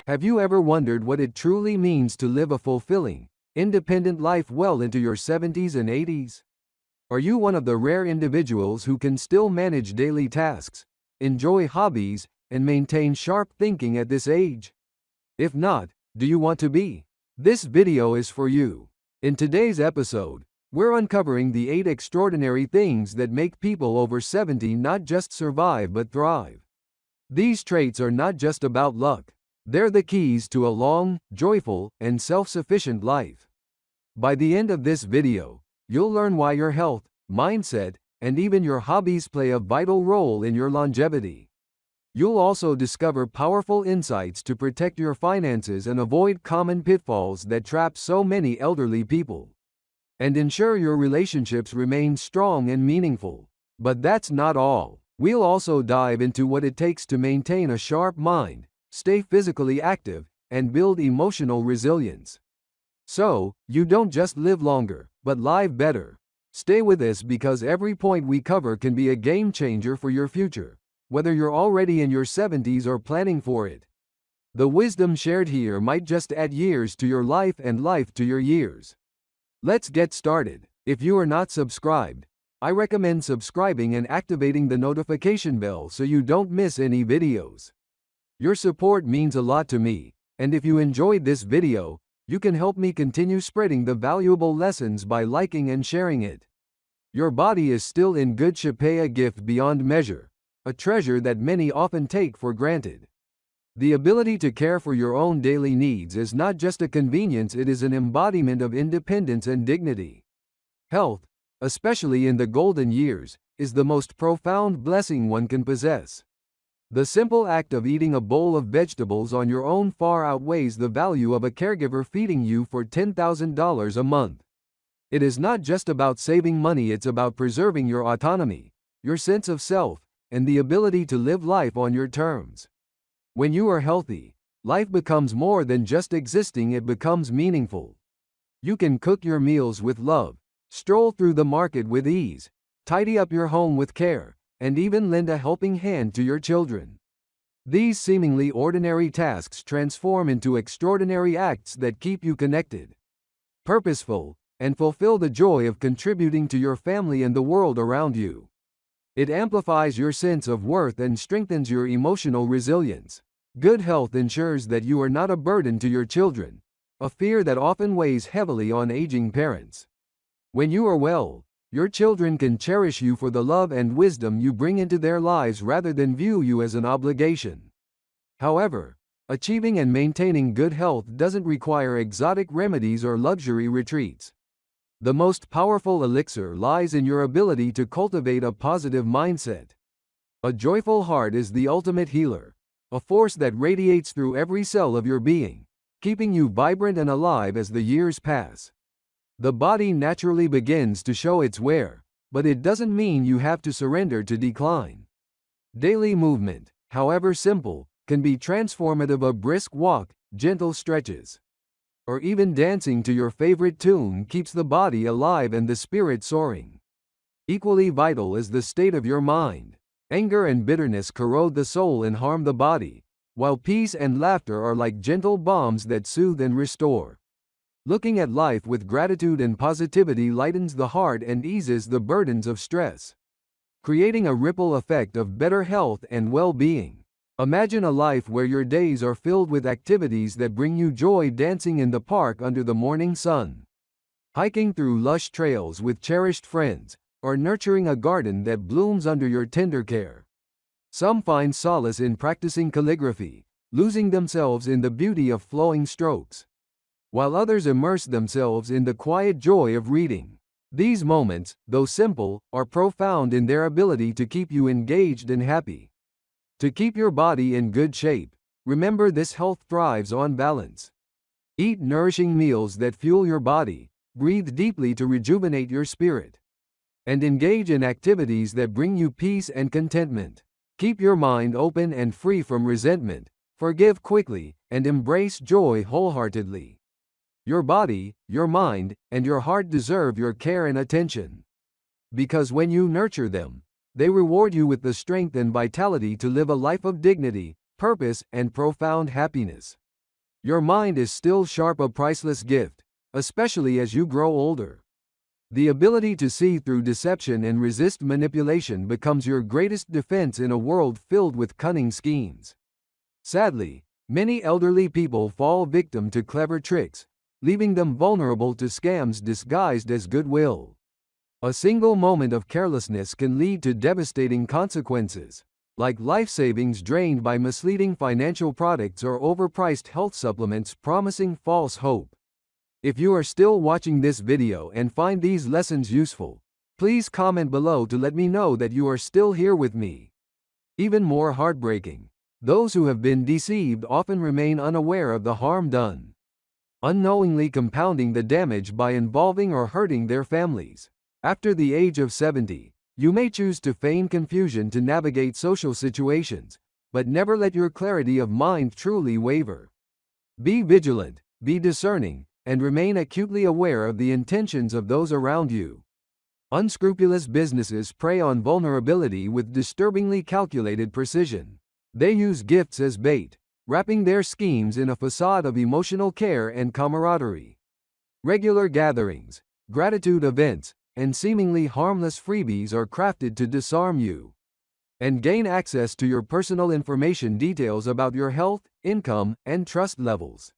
Have you ever wondered what it truly means to live a fulfilling, independent life well into your 70s and 80s? Are you one of the rare individuals who can still manage daily tasks, enjoy hobbies, and maintain sharp thinking at this age? If not, do you want to be? This video is for you. In today's episode, we're uncovering the 8 extraordinary things that make people over 70 not just survive but thrive. These traits are not just about luck. They're the keys to a long, joyful, and self-sufficient life. By the end of this video, you'll learn why your health, mindset, and even your hobbies play a vital role in your longevity. You'll also discover powerful insights to protect your finances and avoid common pitfalls that trap so many elderly people, and ensure your relationships remain strong and meaningful. But that's not all. We'll also dive into what it takes to maintain a sharp mind, stay physically active, and build emotional resilience. So, you don't just live longer, but live better. Stay with us because every point we cover can be a game changer for your future, whether you're already in your 70s or planning for it. The wisdom shared here might just add years to your life and life to your years. Let's get started. If you are not subscribed, I recommend subscribing and activating the notification bell so you don't miss any videos. Your support means a lot to me, and if you enjoyed this video, you can help me continue spreading the valuable lessons by liking and sharing it. Your body is still in good shape, a gift beyond measure, a treasure that many often take for granted. The ability to care for your own daily needs is not just a convenience, it is an embodiment of independence and dignity. Health, especially in the golden years, is the most profound blessing one can possess. The simple act of eating a bowl of vegetables on your own far outweighs the value of a caregiver feeding you for $10,000 a month. It is not just about saving money, it's about preserving your autonomy, your sense of self, and the ability to live life on your terms. When you are healthy, life becomes more than just existing, it becomes meaningful. You can cook your meals with love, stroll through the market with ease, tidy up your home with care, and even lend a helping hand to your children. These seemingly ordinary tasks transform into extraordinary acts that keep you connected, purposeful, and fulfill the joy of contributing to your family and the world around you. It amplifies your sense of worth and strengthens your emotional resilience. Good health ensures that you are not a burden to your children, a fear that often weighs heavily on aging parents. When you are well, your children can cherish you for the love and wisdom you bring into their lives rather than view you as an obligation. However, achieving and maintaining good health doesn't require exotic remedies or luxury retreats. The most powerful elixir lies in your ability to cultivate a positive mindset. A joyful heart is the ultimate healer, a force that radiates through every cell of your being, keeping you vibrant and alive as the years pass. The body naturally begins to show its wear, but it doesn't mean you have to surrender to decline. Daily movement, however simple, can be transformative. A brisk walk, gentle stretches, or even dancing to your favorite tune keeps the body alive and the spirit soaring. Equally vital is the state of your mind. Anger and bitterness corrode the soul and harm the body, while peace and laughter are like gentle balms that soothe and restore. Looking at life with gratitude and positivity lightens the heart and eases the burdens of stress, creating a ripple effect of better health and well-being. Imagine a life where your days are filled with activities that bring you joy, dancing in the park under the morning sun, hiking through lush trails with cherished friends, or nurturing a garden that blooms under your tender care. Some find solace in practicing calligraphy, losing themselves in the beauty of flowing strokes, while others immerse themselves in the quiet joy of reading. These moments, though simple, are profound in their ability to keep you engaged and happy. To keep your body in good shape, remember this: health thrives on balance. Eat nourishing meals that fuel your body, breathe deeply to rejuvenate your spirit, and engage in activities that bring you peace and contentment. Keep your mind open and free from resentment, forgive quickly, and embrace joy wholeheartedly. Your body, your mind, and your heart deserve your care and attention. Because when you nurture them, they reward you with the strength and vitality to live a life of dignity, purpose, and profound happiness. Your mind is still sharp, a priceless gift, especially as you grow older. The ability to see through deception and resist manipulation becomes your greatest defense in a world filled with cunning schemes. Sadly, many elderly people fall victim to clever tricks, leaving them vulnerable to scams disguised as goodwill. A single moment of carelessness can lead to devastating consequences, like life savings drained by misleading financial products or overpriced health supplements promising false hope. If you are still watching this video and find these lessons useful, please comment below to let me know that you are still here with me. Even more heartbreaking, those who have been deceived often remain unaware of the harm done, unknowingly compounding the damage by involving or hurting their families. After the age of 70, you may choose to feign confusion to navigate social situations, but never let your clarity of mind truly waver. Be vigilant, be discerning, and remain acutely aware of the intentions of those around you. Unscrupulous businesses prey on vulnerability with disturbingly calculated precision. They use gifts as bait, wrapping their schemes in a facade of emotional care and camaraderie. Regular gatherings, gratitude events, and seemingly harmless freebies are crafted to disarm you and gain access to your personal information, details about your health, income, and trust levels.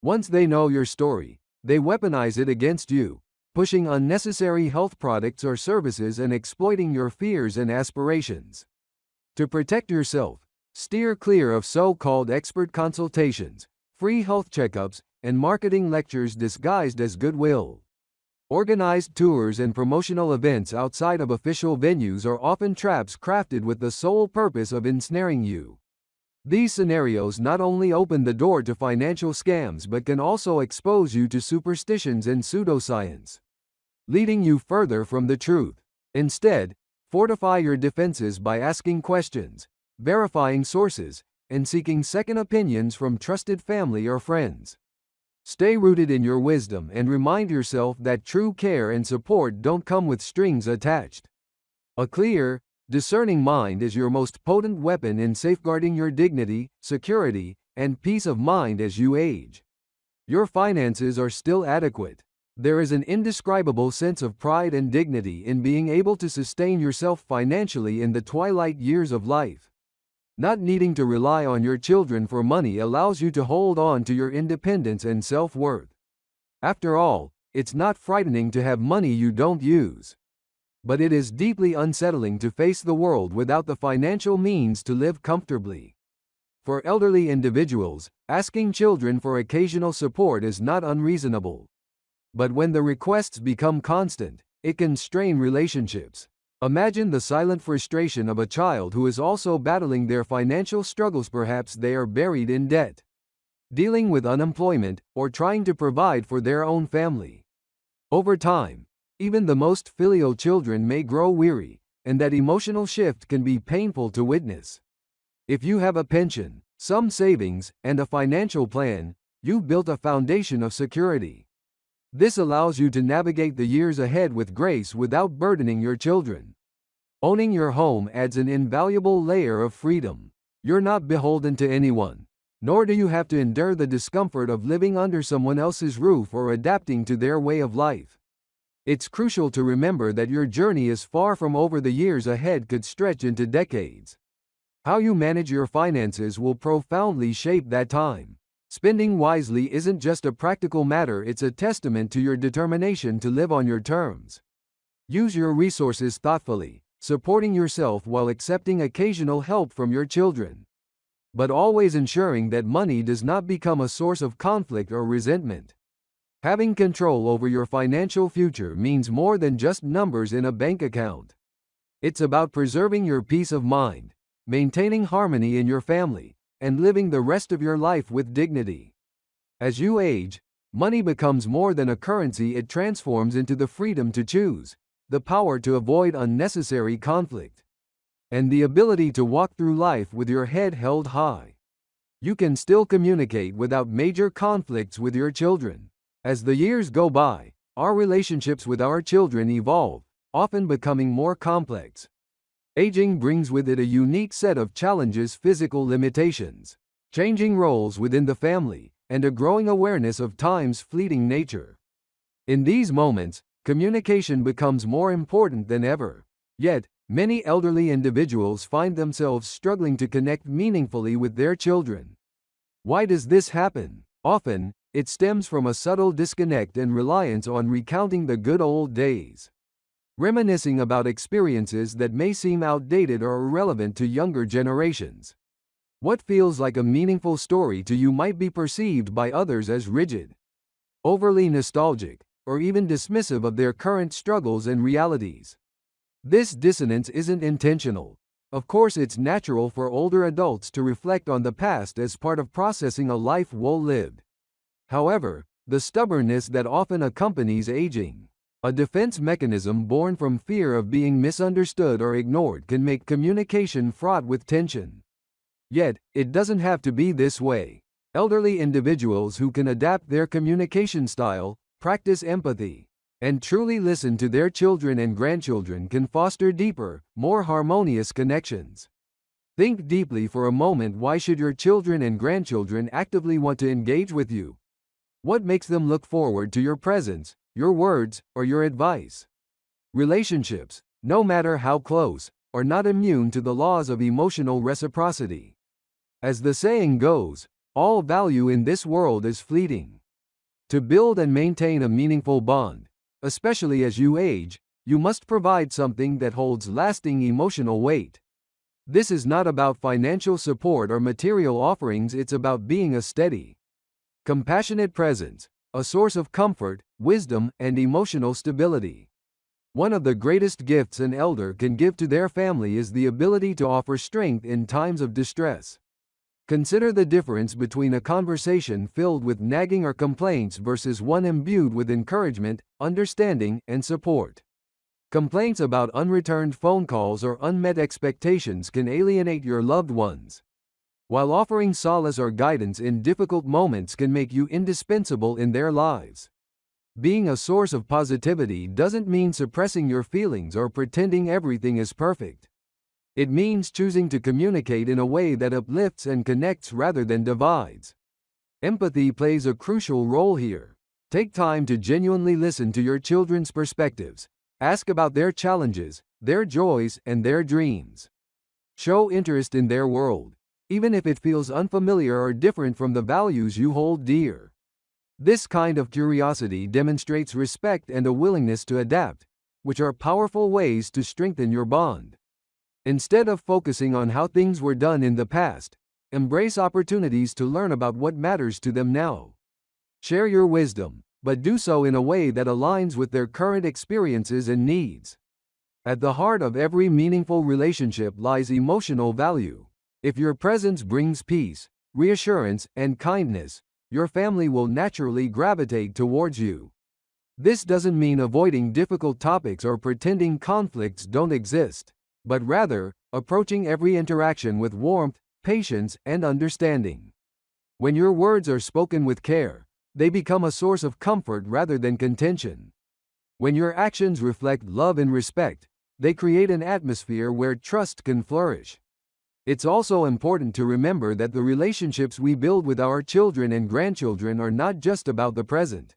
Once they know your story, they weaponize it against you, pushing unnecessary health products or services and exploiting your fears and aspirations. To protect yourself, steer clear of so-called expert consultations, free health checkups, and marketing lectures disguised as goodwill. Organized tours and promotional events outside of official venues are often traps crafted with the sole purpose of ensnaring you. These scenarios not only open the door to financial scams but can also expose you to superstitions and pseudoscience, leading you further from the truth. Instead, fortify your defenses by asking questions, verifying sources, and seeking second opinions from trusted family or friends. Stay rooted in your wisdom and remind yourself that true care and support don't come with strings attached. A clear, discerning mind is your most potent weapon in safeguarding your dignity, security, and peace of mind as you age. Your finances are still adequate. There is an indescribable sense of pride and dignity in being able to sustain yourself financially in the twilight years of life. Not needing to rely on your children for money allows you to hold on to your independence and self-worth. After all, it's not frightening to have money you don't use. But it is deeply unsettling to face the world without the financial means to live comfortably. For elderly individuals, asking children for occasional support is not unreasonable. But when the requests become constant, it can strain relationships. Imagine the silent frustration of a child who is also battling their financial struggles. Perhaps they are buried in debt, dealing with unemployment, or trying to provide for their own family. Over time, even the most filial children may grow weary, and that emotional shift can be painful to witness. If you have a pension, some savings, and a financial plan, you've built a foundation of security. This allows you to navigate the years ahead with grace without burdening your children. Owning your home adds an invaluable layer of freedom. You're not beholden to anyone, nor do you have to endure the discomfort of living under someone else's roof or adapting to their way of life. It's crucial to remember that your journey is far from over. The years ahead could stretch into decades. How you manage your finances will profoundly shape that time. Spending wisely isn't just a practical matter, it's a testament to your determination to live on your terms. Use your resources thoughtfully, supporting yourself while accepting occasional help from your children, but always ensuring that money does not become a source of conflict or resentment. Having control over your financial future means more than just numbers in a bank account. It's about preserving your peace of mind, maintaining harmony in your family, and living the rest of your life with dignity. As you age, money becomes more than a currency. It transforms into the freedom to choose, the power to avoid unnecessary conflict, and the ability to walk through life with your head held high. You can still communicate without major conflicts with your children. As the years go by, our relationships with our children evolve, often becoming more complex. Aging brings with it a unique set of challenges: physical limitations, changing roles within the family, and a growing awareness of time's fleeting nature. In these moments, communication becomes more important than ever. Yet, many elderly individuals find themselves struggling to connect meaningfully with their children. Why does this happen? Often, it stems from a subtle disconnect and reliance on recounting the good old days. Reminiscing about experiences that may seem outdated or irrelevant to younger generations. What feels like a meaningful story to you might be perceived by others as rigid, overly nostalgic, or even dismissive of their current struggles and realities. This dissonance isn't intentional. Of course, it's natural for older adults to reflect on the past as part of processing a life well lived. However, the stubbornness that often accompanies aging, a defense mechanism born from fear of being misunderstood or ignored, can make communication fraught with tension. Yet, it doesn't have to be this way. Elderly individuals who can adapt their communication style, practice empathy, and truly listen to their children and grandchildren can foster deeper, more harmonious connections. Think deeply for a moment. Why should your children and grandchildren actively want to engage with you? What makes them look forward to your presence, your words, or your advice? Relationships, no matter how close, are not immune to the laws of emotional reciprocity. As the saying goes, all value in this world is fleeting. To build and maintain a meaningful bond, especially as you age, you must provide something that holds lasting emotional weight. This is not about financial support or material offerings, it's about being a steady, compassionate presence, a source of comfort, wisdom, and emotional stability. One of the greatest gifts an elder can give to their family is the ability to offer strength in times of distress. Consider the difference between a conversation filled with nagging or complaints versus one imbued with encouragement, understanding, and support. Complaints about unreturned phone calls or unmet expectations can alienate your loved ones, while offering solace or guidance in difficult moments can make you indispensable in their lives. Being a source of positivity doesn't mean suppressing your feelings or pretending everything is perfect. It means choosing to communicate in a way that uplifts and connects rather than divides. Empathy plays a crucial role here. Take time to genuinely listen to your children's perspectives. Ask about their challenges, their joys, and their dreams. Show interest in their world, even if it feels unfamiliar or different from the values you hold dear. This kind of curiosity demonstrates respect and a willingness to adapt, which are powerful ways to strengthen your bond. Instead of focusing on how things were done in the past, embrace opportunities to learn about what matters to them now. Share your wisdom, but do so in a way that aligns with their current experiences and needs. At the heart of every meaningful relationship lies emotional value. If your presence brings peace, reassurance, and kindness, your family will naturally gravitate towards you. This doesn't mean avoiding difficult topics or pretending conflicts don't exist, but rather, approaching every interaction with warmth, patience, and understanding. When your words are spoken with care, they become a source of comfort rather than contention. When your actions reflect love and respect, they create an atmosphere where trust can flourish. It's also important to remember that the relationships we build with our children and grandchildren are not just about the present.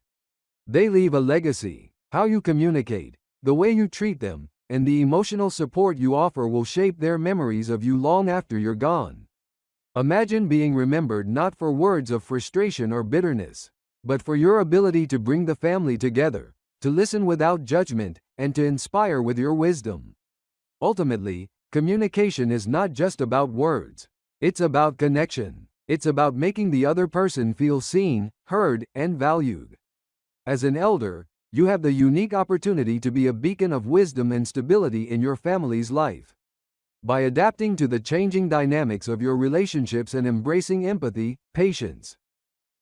They leave a legacy. How you communicate, the way you treat them, and the emotional support you offer will shape their memories of you long after you're gone. Imagine being remembered not for words of frustration or bitterness, but for your ability to bring the family together, to listen without judgment, and to inspire with your wisdom. Ultimately, communication is not just about words. It's about connection. It's about making the other person feel seen, heard, and valued. As an elder, you have the unique opportunity to be a beacon of wisdom and stability in your family's life. By adapting to the changing dynamics of your relationships and embracing empathy, patience,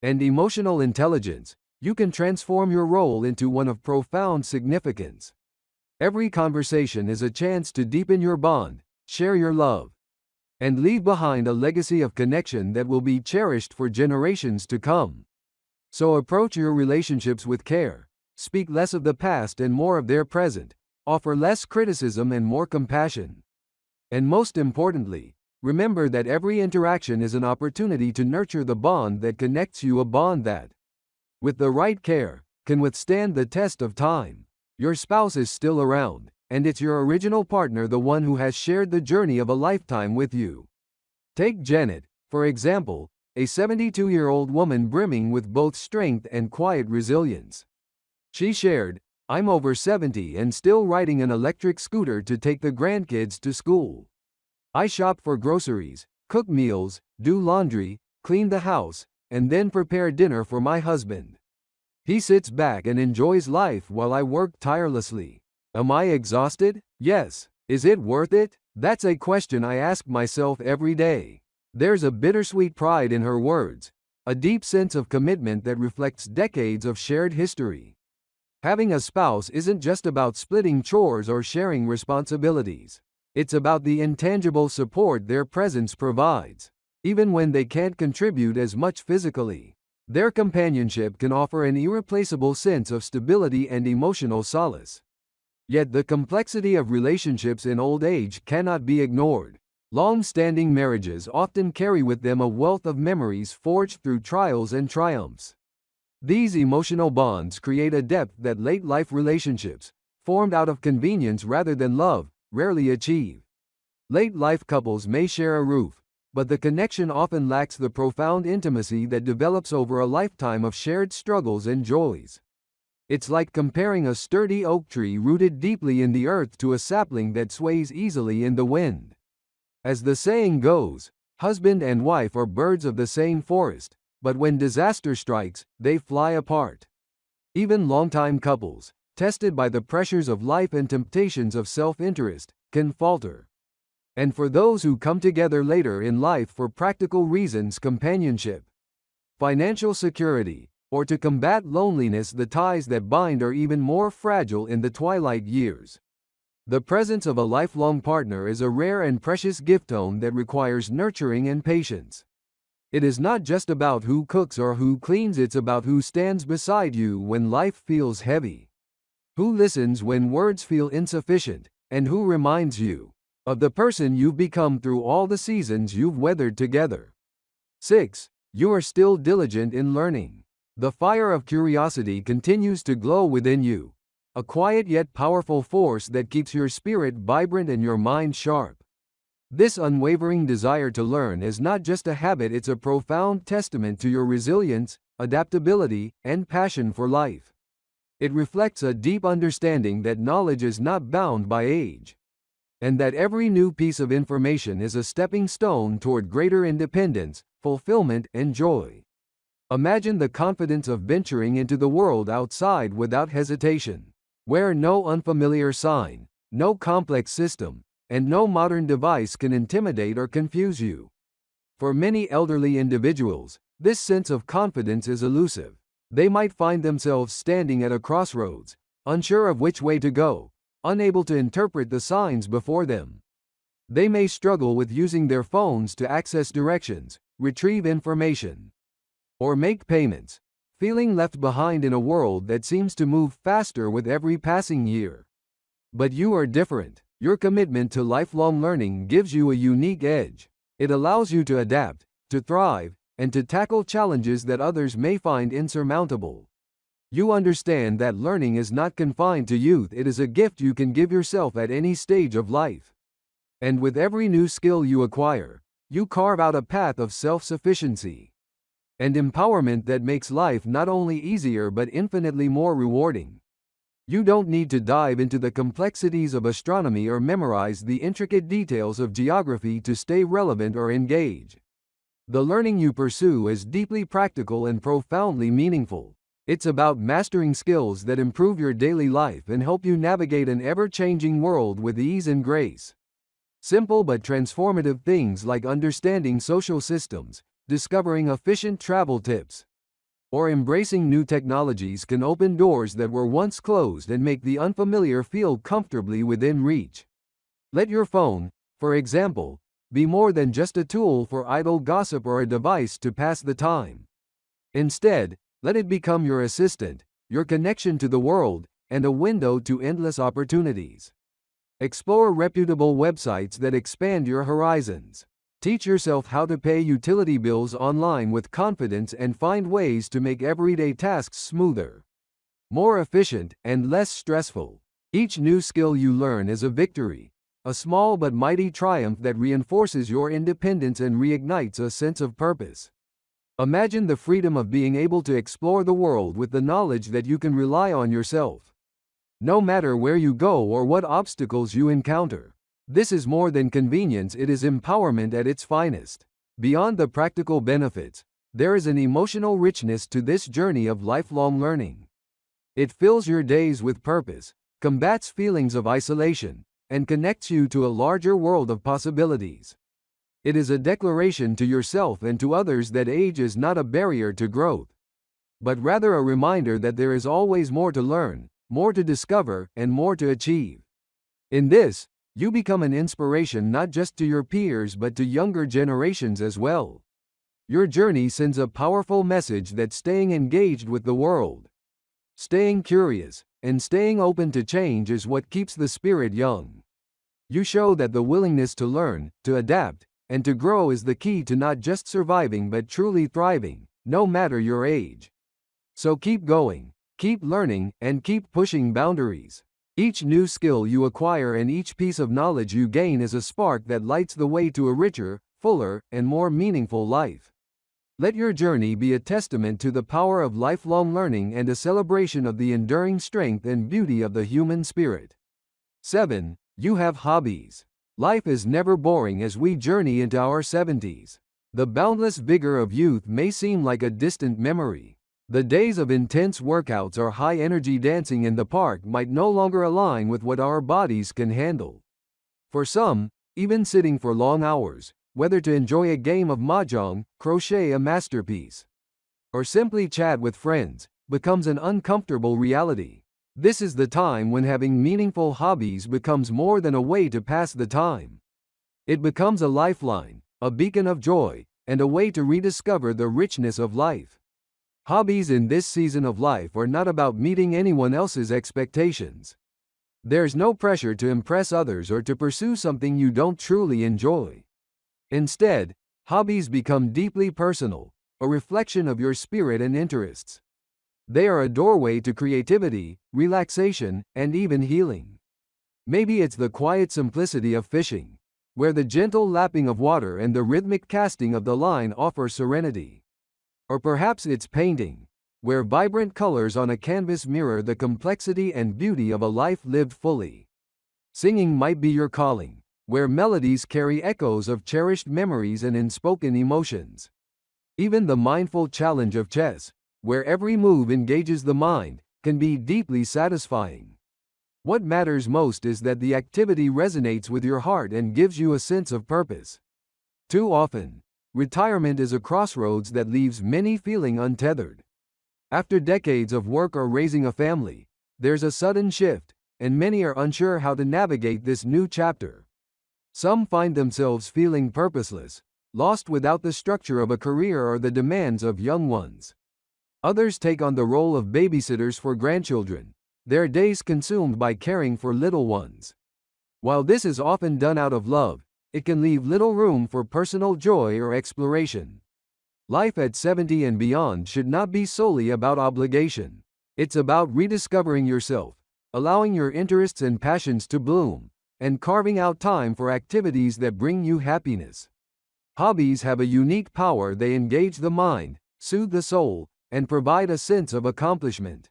and emotional intelligence, you can transform your role into one of profound significance. Every conversation is a chance to deepen your bond, share your love, and leave behind a legacy of connection that will be cherished for generations to come. So approach your relationships with care, speak less of the past and more of their present, offer less criticism and more compassion. And most importantly, Remember that every interaction is an opportunity to nurture the bond that connects you, a bond that, with the right care, can withstand the test of time. Your spouse is still around, and it's your original partner, the one who has shared the journey of a lifetime with you. Take Janet, for example, a 72-year-old woman brimming with both strength and quiet resilience. She shared, "I'm over 70 and still riding an electric scooter to take the grandkids to school. I shop for groceries, cook meals, do laundry, clean the house, and then prepare dinner for my husband. He sits back and enjoys life while I work tirelessly. Am I exhausted? Yes. Is it worth it? That's a question I ask myself every day." There's a bittersweet pride in her words, a deep sense of commitment that reflects decades of shared history. Having a spouse isn't just about splitting chores or sharing responsibilities. It's about the intangible support their presence provides. Even when they can't contribute as much physically, their companionship can offer an irreplaceable sense of stability and emotional solace. Yet the complexity of relationships in old age cannot be ignored. Long-standing marriages often carry with them a wealth of memories forged through trials and triumphs. These emotional bonds create a depth that late-life relationships, formed out of convenience rather than love, rarely achieve. Late-life couples may share a roof, but the connection often lacks the profound intimacy that develops over a lifetime of shared struggles and joys. It's like comparing a sturdy oak tree rooted deeply in the earth to a sapling that sways easily in the wind. As the saying goes, husband and wife are birds of the same forest, but when disaster strikes, they fly apart. Even longtime couples, tested by the pressures of life and temptations of self-interest, can falter. And for those who come together later in life for practical reasons, companionship, financial security, or to combat loneliness, the ties that bind are even more fragile in the twilight years. The presence of a lifelong partner is a rare and precious giftstone that requires nurturing and patience. It is not just about who cooks or who cleans, it's about who stands beside you when life feels heavy, who listens when words feel insufficient, and who reminds you of the person you've become through all the seasons you've weathered together. 6. You are still diligent in learning. The fire of curiosity continues to glow within you, a quiet yet powerful force that keeps your spirit vibrant and your mind sharp. This unwavering desire to learn is not just a habit, it's a profound testament to your resilience, adaptability, and passion for life. It reflects a deep understanding that knowledge is not bound by age, and that every new piece of information is a stepping stone toward greater independence, fulfillment, and joy. Imagine the confidence of venturing into the world outside without hesitation, where no unfamiliar sign, no complex system, and no modern device can intimidate or confuse you. For many elderly individuals, this sense of confidence is elusive. They might find themselves standing at a crossroads, unsure of which way to go, unable to interpret the signs before them. They may struggle with using their phones to access directions, retrieve information, or make payments, feeling left behind in a world that seems to move faster with every passing year. But you are different. Your commitment to lifelong learning gives you a unique edge. It allows you to adapt, to thrive, and to tackle challenges that others may find insurmountable. You understand that learning is not confined to youth, it is a gift you can give yourself at any stage of life. And with every new skill you acquire, you carve out a path of self-sufficiency and empowerment that makes life not only easier but infinitely more rewarding. You don't need to dive into the complexities of astronomy or memorize the intricate details of geography to stay relevant or engage. The learning you pursue is deeply practical and profoundly meaningful. It's about mastering skills that improve your daily life and help you navigate an ever-changing world with ease and grace. Simple but transformative things like understanding social systems, discovering efficient travel tips, or embracing new technologies can open doors that were once closed and make the unfamiliar feel comfortably within reach. Let your phone, for example, be more than just a tool for idle gossip or a device to pass the time. Instead, let it become your assistant, your connection to the world, and a window to endless opportunities. Explore reputable websites that expand your horizons. Teach yourself how to pay utility bills online with confidence and find ways to make everyday tasks smoother, more efficient, and less stressful. Each new skill you learn is a victory, a small but mighty triumph that reinforces your independence and reignites a sense of purpose. Imagine the freedom of being able to explore the world with the knowledge that you can rely on yourself, no matter where you go or what obstacles you encounter. This is more than convenience, it is empowerment at its finest. Beyond the practical benefits, there is an emotional richness to this journey of lifelong learning. It fills your days with purpose, combats feelings of isolation, and connects you to a larger world of possibilities. It is a declaration to yourself and to others that age is not a barrier to growth, but rather a reminder that there is always more to learn, more to discover, and more to achieve. In this, you become an inspiration not just to your peers but to younger generations as well. Your journey sends a powerful message that staying engaged with the world, staying curious, and staying open to change is what keeps the spirit young. You show that the willingness to learn, to adapt, and to grow is the key to not just surviving but truly thriving, no matter your age. So keep going, keep learning, and keep pushing boundaries. Each new skill you acquire and each piece of knowledge you gain is a spark that lights the way to a richer, fuller, and more meaningful life. Let your journey be a testament to the power of lifelong learning and a celebration of the enduring strength and beauty of the human spirit. 7. You have hobbies. Life is never boring as we journey into our 70s. The boundless vigor of youth may seem like a distant memory. The days of intense workouts or high-energy dancing in the park might no longer align with what our bodies can handle. For some, even sitting for long hours, whether to enjoy a game of mahjong, crochet a masterpiece, or simply chat with friends, becomes an uncomfortable reality. This is the time when having meaningful hobbies becomes more than a way to pass the time. It becomes a lifeline, a beacon of joy, and a way to rediscover the richness of life. Hobbies in this season of life are not about meeting anyone else's expectations. There's no pressure to impress others or to pursue something you don't truly enjoy. Instead, hobbies become deeply personal, a reflection of your spirit and interests. They are a doorway to creativity, relaxation, and even healing. Maybe it's the quiet simplicity of fishing, where the gentle lapping of water and the rhythmic casting of the line offer serenity. Or perhaps it's painting, where vibrant colors on a canvas mirror the complexity and beauty of a life lived fully. Singing might be your calling, where melodies carry echoes of cherished memories and unspoken emotions. Even the mindful challenge of chess, where every move engages the mind, can be deeply satisfying. What matters most is that the activity resonates with your heart and gives you a sense of purpose. Too often, retirement is a crossroads that leaves many feeling untethered. After decades of work or raising a family, there's a sudden shift, and many are unsure how to navigate this new chapter. Some find themselves feeling purposeless, lost without the structure of a career or the demands of young ones. Others take on the role of babysitters for grandchildren, their days consumed by caring for little ones. While this is often done out of love, it can leave little room for personal joy or exploration. Life at 70 and beyond should not be solely about obligation. It's about rediscovering yourself, allowing your interests and passions to bloom, and carving out time for activities that bring you happiness. Hobbies have a unique power. They engage the mind, soothe the soul, and provide a sense of accomplishment.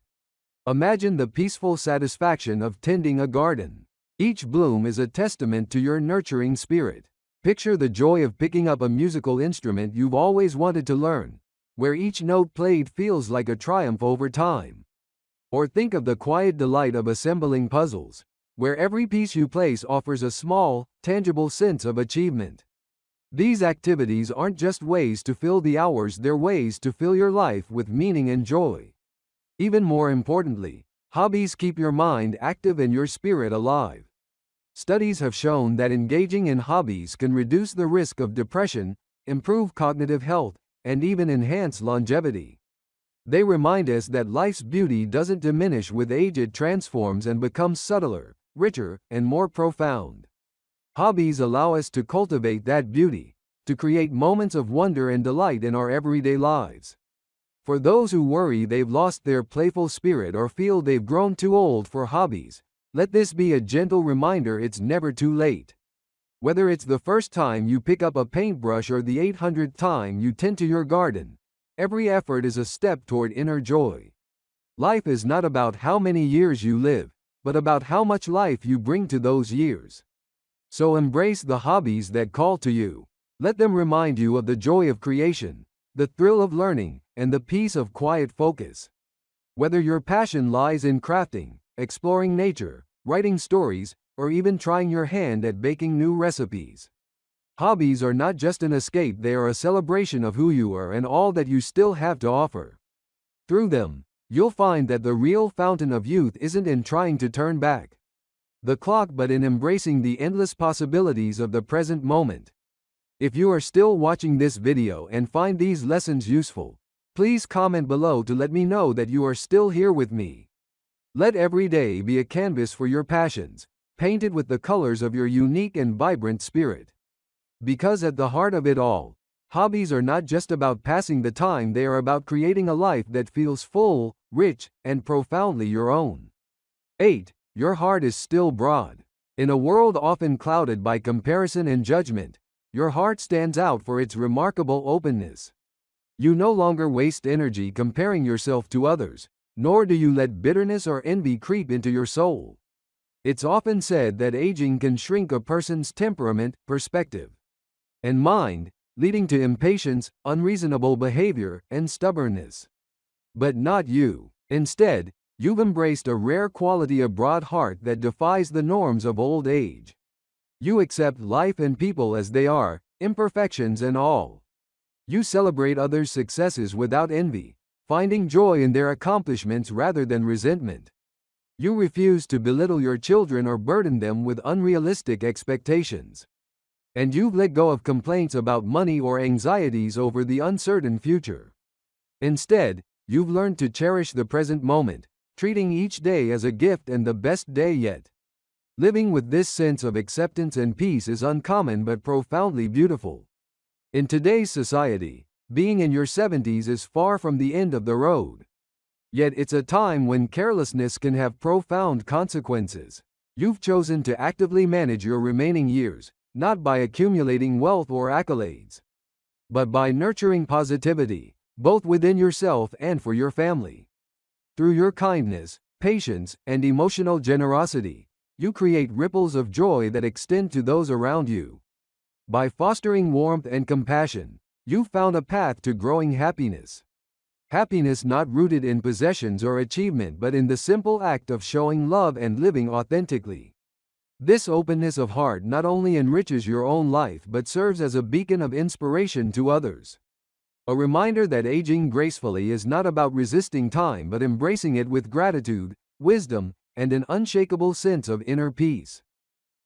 Imagine the peaceful satisfaction of tending a garden. Each bloom is a testament to your nurturing spirit. Picture the joy of picking up a musical instrument you've always wanted to learn, where each note played feels like a triumph over time. Or think of the quiet delight of assembling puzzles, where every piece you place offers a small, tangible sense of achievement. These activities aren't just ways to fill the hours, they're ways to fill your life with meaning and joy. Even more importantly, hobbies keep your mind active and your spirit alive. Studies have shown that engaging in hobbies can reduce the risk of depression, improve cognitive health, and even enhance longevity. They remind us that life's beauty doesn't diminish with age, it transforms and becomes subtler, richer, and more profound. Hobbies allow us to cultivate that beauty, to create moments of wonder and delight in our everyday lives. For those who worry they've lost their playful spirit or feel they've grown too old for hobbies, let this be a gentle reminder it's never too late. Whether it's the first time you pick up a paintbrush or the 800th time you tend to your garden, every effort is a step toward inner joy. Life is not about how many years you live, but about how much life you bring to those years. So embrace the hobbies that call to you. Let them remind you of the joy of creation, the thrill of learning, and the peace of quiet focus. Whether your passion lies in crafting, exploring nature, writing stories, or even trying your hand at baking new recipes, hobbies are not just an escape, they are a celebration of who you are and all that you still have to offer. Through them, you'll find that the real fountain of youth isn't in trying to turn back the clock but in embracing the endless possibilities of the present moment. If you are still watching this video and find these lessons useful, please comment below to let me know that you are still here with me. Let every day be a canvas for your passions, painted with the colors of your unique and vibrant spirit. Because at the heart of it all, hobbies are not just about passing the time, they are about creating a life that feels full, rich, and profoundly your own. 8. Your heart is still broad. In a world often clouded by comparison and judgment, your heart stands out for its remarkable openness. You no longer waste energy comparing yourself to others, nor do you let bitterness or envy creep into your soul. It's often said that aging can shrink a person's temperament, perspective, and mind, leading to impatience, unreasonable behavior, and stubbornness. But not you. Instead, you've embraced a rare quality, a broad heart that defies the norms of old age. You accept life and people as they are, imperfections and all. You celebrate others' successes without envy, finding joy in their accomplishments rather than resentment. You refuse to belittle your children or burden them with unrealistic expectations. And you've let go of complaints about money or anxieties over the uncertain future. Instead, you've learned to cherish the present moment, treating each day as a gift and the best day yet. Living with this sense of acceptance and peace is uncommon but profoundly beautiful. In today's society, being in your 70s is far from the end of the road. Yet it's a time when carelessness can have profound consequences. You've chosen to actively manage your remaining years, not by accumulating wealth or accolades, but by nurturing positivity, both within yourself and for your family. Through your kindness, patience, and emotional generosity, you create ripples of joy that extend to those around you. By fostering warmth and compassion, you've found a path to growing happiness. Happiness not rooted in possessions or achievement but in the simple act of showing love and living authentically. This openness of heart not only enriches your own life but serves as a beacon of inspiration to others. A reminder that aging gracefully is not about resisting time but embracing it with gratitude, wisdom, and an unshakable sense of inner peace.